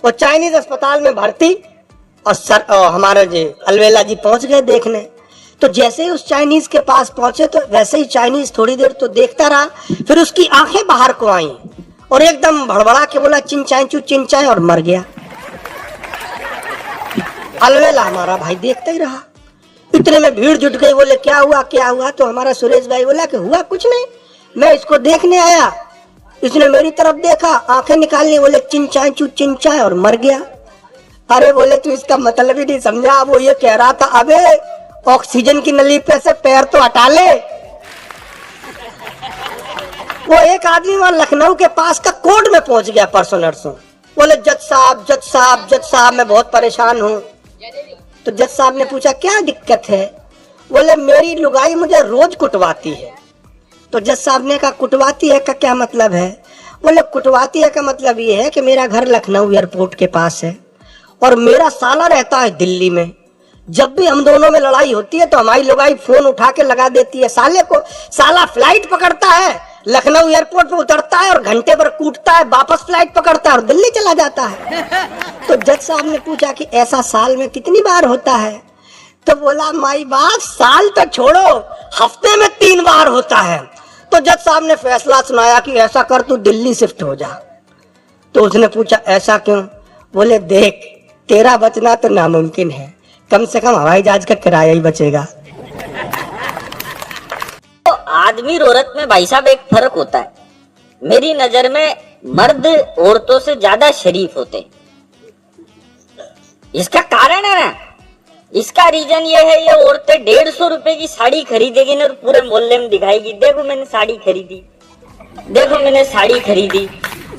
वो चाइनीज अस्पताल में भर्ती और हमारे जी अलवेला जी पहुंच गए देखने। तो जैसे ही उस चाइनीज के पास पहुंचे तो वैसे ही चाइनीज थोड़ी देर तो देखता रहा, फिर उसकी आंखें बाहर को आईं और एकदम भड़बड़ा के बोला चिंचाई चू चिंचाई और मर गया। अलवेला हमारा भाई देखता ही रहा। इतने में भीड़ जुट गई, बोले क्या हुआ क्या हुआ? तो हमारा सुरेश भाई बोला कि हुआ कुछ नहीं, मैं इसको देखने आया, इसने मेरी तरफ देखा, आंखें निकालने, बोले चिंचाई चू चिंचाई और मर गया। अरे बोले तू इसका मतलब ही नहीं समझा। वो ये कह रहा था अबे ऑक्सीजन की नली पे से पैर तो हटा ले। वो एक आदमी वहां लखनऊ के पास का कोर्ट में पहुंच गया परसों नरसों। बोले जज साहब जज साहब जज साहब मैं बहुत परेशान हूँ। तो जज साहब ने पूछा क्या दिक्कत है? बोले मेरी लुगाई मुझे रोज कुटवाती है। तो जज साहब ने कहा कुटवाती है का क्या मतलब है? बोले कुटवाती है का मतलब ये है कि मेरा घर लखनऊ एयरपोर्ट के पास है और मेरा साला रहता है दिल्ली में। जब भी हम दोनों में लड़ाई होती है तो हमारी लुगाई फोन उठा के लगा देती है साले को। साला फ्लाइट पकड़ता है, लखनऊ एयरपोर्ट पे उतरता है और घंटे भर कूटता है, वापस फ्लाइट पकड़ता है और दिल्ली चला जाता है। तो जज साहब ने पूछा कि ऐसा साल में कितनी बार होता है? तो बोला माई बाप साल तो छोड़ो, हफ्ते में 3 बार होता है। तो जज साहब ने फैसला सुनाया कि ऐसा कर तू दिल्ली शिफ्ट हो जा। तो उसने पूछा ऐसा क्यों? बोले देख तेरा बचना तो नामुमकिन है, कम से कम हवाई जहाज का किराया ही बचेगा। तो आदमी और औरत में भाई साहब एक फर्क होता है। मेरी नजर में मर्द औरतों से ज्यादा शरीफ होते हैं। इसका कारण है ना, इसका रीजन ये है, ये औरतें 150 रुपए की साड़ी खरीदेगी ना, पूरे मोहल्ले में दिखाएगी देखो मैंने साड़ी खरीदी, देखो मैंने साड़ी खरीदी।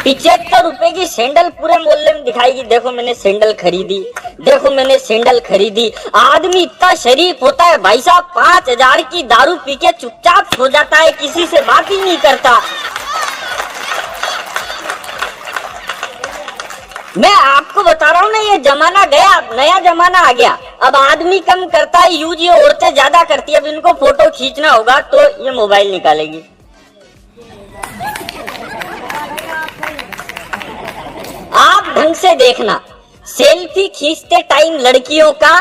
75 रुपए की सैंडल पूरे मोहल्ले में दिखाएगी देखो मैंने सैंडल खरीदी, देखो मैंने सैंडल खरीदी। आदमी इतना शरीफ होता है भाई साहब, 5000 की दारू पी के चुपचाप सो जाता है, किसी से बात ही नहीं करता। मैं आपको बता रहा हूँ ना, ये जमाना गया, नया जमाना आ गया। अब आदमी कम करता है यूज, ये औरतें ज्यादा करती है। अब इनको फोटो खींचना होगा तो ये मोबाइल निकालेगी। आप ढंग से देखना, सेल्फी खींचते टाइम लड़कियों का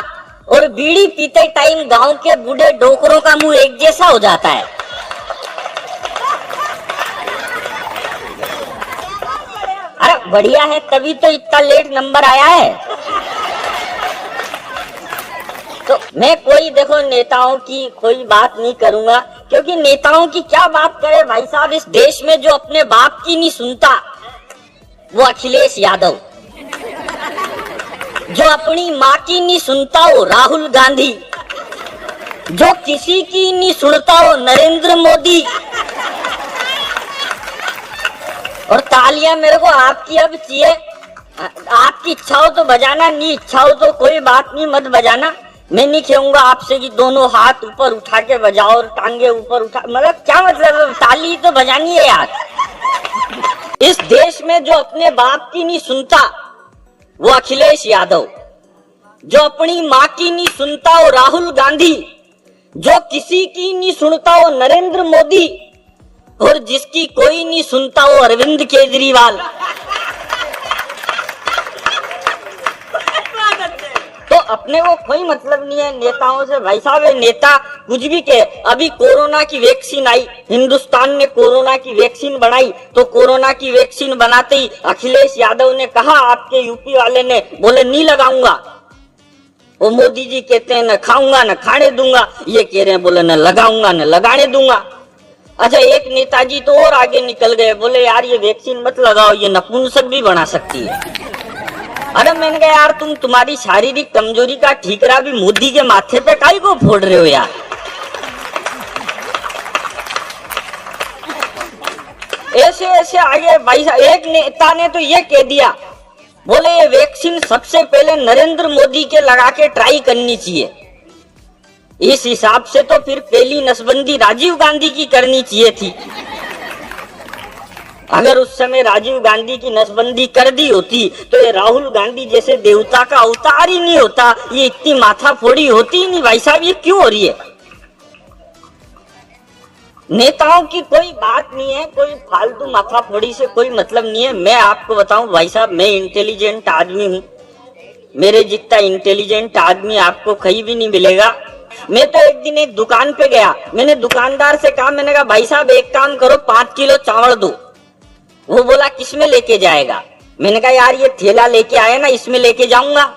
और बीड़ी पीते टाइम गांव के बूढ़े डोकरों का मुंह एक जैसा हो जाता है। अरे बढ़िया है, तभी तो इतना लेट नंबर आया है। तो मैं कोई देखो नेताओं की कोई बात नहीं करूंगा, क्योंकि नेताओं की क्या बात करे भाई साहब। इस देश में जो अपने बाप की नहीं सुनता वो अखिलेश यादव, जो अपनी माँ की नहीं सुनता वो राहुल गांधी, जो किसी की नहीं सुनता वो नरेंद्र मोदी। और तालियां मेरे को आपकी अब चाहिए। आपकी इच्छा हो तो बजाना, नहीं इच्छा हो तो कोई बात नहीं, मत बजाना। मैं नहीं कहूंगा आपसे कि दोनों हाथ ऊपर उठा के बजाओ और टांगे ऊपर उठा, मतलब क्या मतलब, ताली तो बजानी है यार। इस देश में जो अपने बाप की नहीं सुनता वो अखिलेश यादव, जो अपनी माँ की नहीं सुनता वो राहुल गांधी, जो किसी की नहीं सुनता वो नरेंद्र मोदी, और जिसकी कोई नहीं सुनता वो अरविंद केजरीवाल। तो अपने को कोई मतलब नहीं है नेताओं से भाई साहब। नेता कुछ भी कहे, अभी कोरोना की वैक्सीन आई, हिंदुस्तान ने कोरोना की वैक्सीन बनाई, तो कोरोना की वैक्सीन बनाते ही अखिलेश यादव ने कहा, आपके यूपी वाले ने, बोले नहीं लगाऊंगा। वो मोदी जी कहते हैं न खाऊंगा न खाने दूंगा, ये कह रहे हैं बोले न लगाऊंगा न लगाने दूंगा। अच्छा एक नेताजी तो और आगे निकल गए, बोले यार ये वैक्सीन मत लगाओ, ये नपुंसक भी बना सकती है। अरे मैंने कहा यार तुम्हारी शारीरिक कमजोरी का ठीकरा भी मोदी के माथे पे काहे को फोड़ रहे हो यार। ऐसे ऐसे आगे भाई साहब, एक नेता ने तो ये कह दिया, बोले ये वैक्सीन सबसे पहले नरेंद्र मोदी के लगा के ट्राई करनी चाहिए। इस हिसाब से तो फिर पहली नसबंदी राजीव गांधी की करनी चाहिए थी। अगर उस समय राजीव गांधी की नसबंदी कर दी होती तो ये राहुल गांधी जैसे देवता का अवतार ही नहीं होता, ये इतनी माथा फोड़ी होती ही नहीं। भाई साहब ये क्यों हो रही है? नेताओं की कोई बात नहीं है, कोई फालतू माथाफोड़ी से कोई मतलब नहीं है। मैं आपको बताऊं भाई साहब, मैं इंटेलिजेंट आदमी हूं, मेरे जितना इंटेलिजेंट आदमी आपको कहीं भी नहीं मिलेगा। मैं तो एक दिन एक दुकान पे गया, मैंने दुकानदार से कहा, मैंने कहा भाई साहब एक काम करो 5 किलो चावल दो। वो बोला किसमें लेके जाएगा? मैंने कहा यार ये थैला लेके आया ना, इसमें लेके जाऊंगा।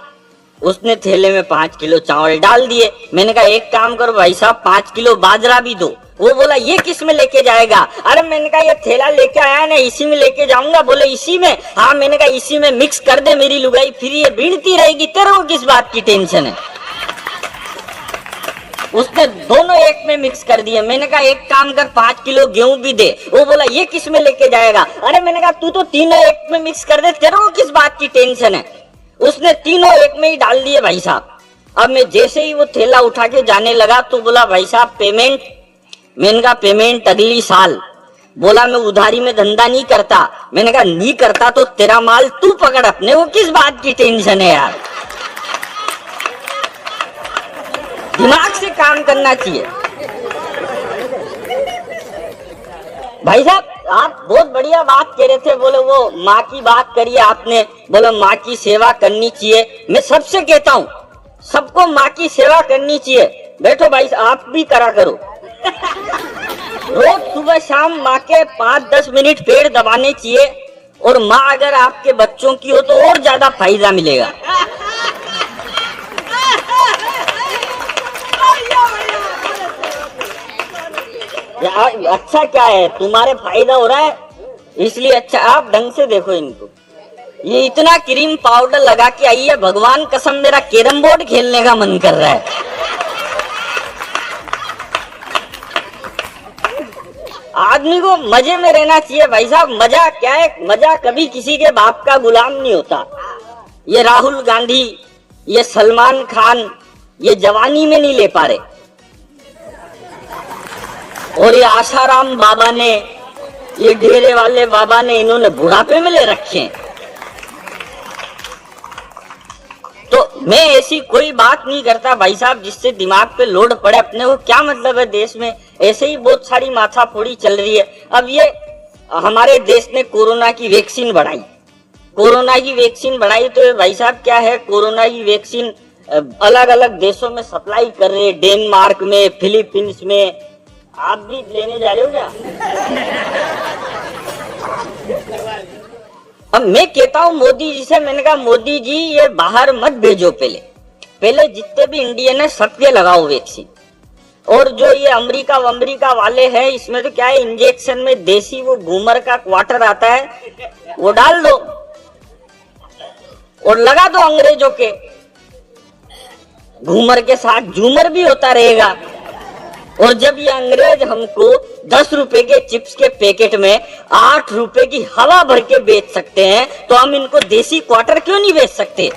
उसने थैले में 5 किलो चावल डाल दिए। मैंने कहा एक काम करो भाई साहब 5 किलो बाजरा भी दो। वो बोला ये किस में लेके जाएगा? अरे मैंने कहा ये थैला लेके आया ना, इसी में लेके जाऊंगा। बोले इसी में? हाँ। मैंने कहा इसी में मिक्स कर दे मेरी लुगाई, फिर ये बीनती रहेगी, तेरे को किस बात की टेंशन है? उसने दोनों एक में मिक्स कर दिए। मैंने कहा एक काम कर 5 किलो गेहूं भी दे। वो बोला ये किस में लेके जाएगा? अरे मैंने कहा तू तो तीनों एक में मिक्स कर दे, तेरे को किस बात की टेंशन है? उसने तीनों एक में ही डाल दिए भाई साहब। अब मैं जैसे ही वो थैला उठा के जाने लगा तो बोला भाई साहब पेमेंट? मैंने कहा पेमेंट अगली साल। बोला मैं उधारी में धंधा नहीं करता। मैंने कहा नहीं करता तो तेरा माल तू पकड़, अपने को किस बात की टेंशन है यार? दिमाग से काम करना चाहिए भाई साहब। आप बहुत बढ़िया बात कह रहे थे, बोले वो माँ की बात करिए आपने, बोले माँ की सेवा करनी चाहिए। मैं सबसे कहता हूँ सबको माँ की सेवा करनी चाहिए। बैठो भाई आप भी करा करो, रोज सुबह शाम माँ के 5-10 मिनट पैर दबाने चाहिए। और माँ अगर आपके बच्चों की हो तो और ज्यादा फायदा मिलेगा। अच्छा क्या है, तुम्हारे फायदा हो रहा है इसलिए अच्छा। आप ढंग से देखो इनको, ये इतना क्रीम पाउडर लगा के आई है, भगवान कसम मेरा कैरम बोर्ड खेलने का मन कर रहा है। आदमी को मजे में रहना चाहिए भाई साहब। मजा क्या है? मजा कभी किसी के बाप का गुलाम नहीं होता। ये राहुल गांधी, ये सलमान खान, ये जवानी में नहीं ले पा रहे, और ये आशाराम बाबा ने, ये डेरे वाले बाबा ने, इन्होंने बुढ़ापे में ले रखे हैं। तो मैं ऐसी कोई बात नहीं करता भाई साहब जिससे दिमाग पे लोड पड़े। अपने को क्या मतलब है देश में? ऐसे ही बहुत सारी माथाफोड़ी चल रही है। अब ये हमारे देश ने कोरोना की वैक्सीन बढ़ाई, कोरोना की वैक्सीन बढ़ाई तो भाई साहब क्या है, कोरोना की वैक्सीन अलग अलग देशों में सप्लाई कर रहे हैं, डेनमार्क में, फिलीपींस में। आप भी लेने जा रहे हो क्या? अब मैं कहता हूँ मोदी जी से, मैंने कहा मोदी जी ये बाहर मत भेजो, पहले जितने भी इंडियन है सबके लगाओ वैक्सीन। और जो ये अमेरिका वाले हैं, इसमें तो क्या है, इंजेक्शन में देसी वो घूमर का क्वार्टर आता है, वो डाल दो और लगा दो अंग्रेजों के। घूमर के साथ झूमर भी होता रहेगा। और जब ये अंग्रेज हमको 10 रुपए के चिप्स के पैकेट में 8 रुपए की हवा भर के बेच सकते हैं, तो हम इनको देसी क्वार्टर क्यों नहीं बेच सकते?